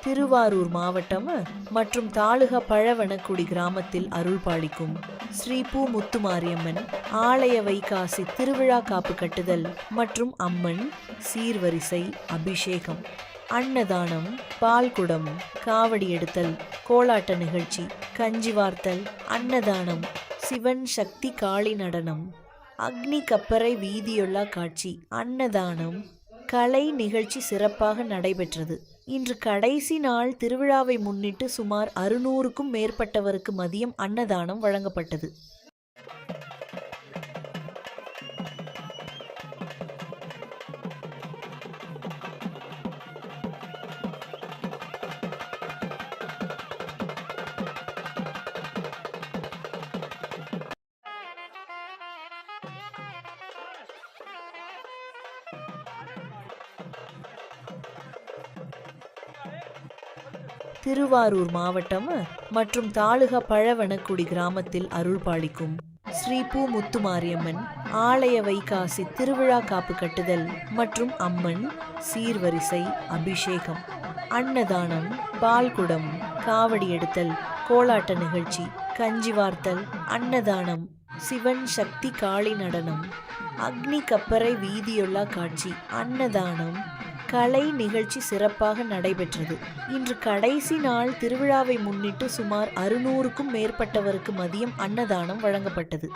திருவாரூர் மாவட்டம் மற்றும் தாலுகா பழவனக்குடி கிராமத்தில் அருள் பாலிக்கும் ஸ்ரீ பூ முத்துமாரியம்மன் ஆலய வைகாசி திருவிழா காப்பு கட்டுதல் மற்றும் அம்மன் சீர்வரிசை அபிஷேகம், அன்னதானம், பால்குடம், காவடி எடுத்தல், கோலாட்ட நிகழ்ச்சி, கஞ்சி வார்த்தல், அன்னதானம், சிவன் சக்தி காளி நடனம், அக்னி கப்பரை வீதியொல்லா காட்சி, அன்னதானம், கலை நிகழ்ச்சி சிறப்பாக நடைபெற்றது. இன்று கடைசி நாள் திருவிழாவை முன்னிட்டு சுமார் 600க்கும் மேற்பட்டவருக்கு மதியம் அன்னதானம் வழங்கப்பட்டது. திருவாரூர் மாவட்டம் மற்றும் தாலுகா பழவனக்குடி கிராமத்தில் அருள் பாலிக்கும் ஸ்ரீ பூ முத்துமாரியம்மன் ஆலய வைகாசி திருவிழா காப்பு கட்டுதல் மற்றும் அம்மன் சீர்வரிசை அபிஷேகம், அன்னதானம், பால்குடம், காவடி எடுத்தல், கோலாட்ட நிகழ்ச்சி, கஞ்சி வார்த்தல், அன்னதானம், சிவன் சக்தி காளி நடனம், அக்னி கப்பரை வீதியொல்லா காட்சி, அன்னதானம், கலை நிகழ்ச்சி சிறப்பாக நடைபெற்றது. இன்று கடைசி நாள் திருவிழாவை முன்னிட்டு சுமார் 600க்கும் மேற்பட்டவருக்கு மதியம் அன்னதானம் வழங்கப்பட்டது.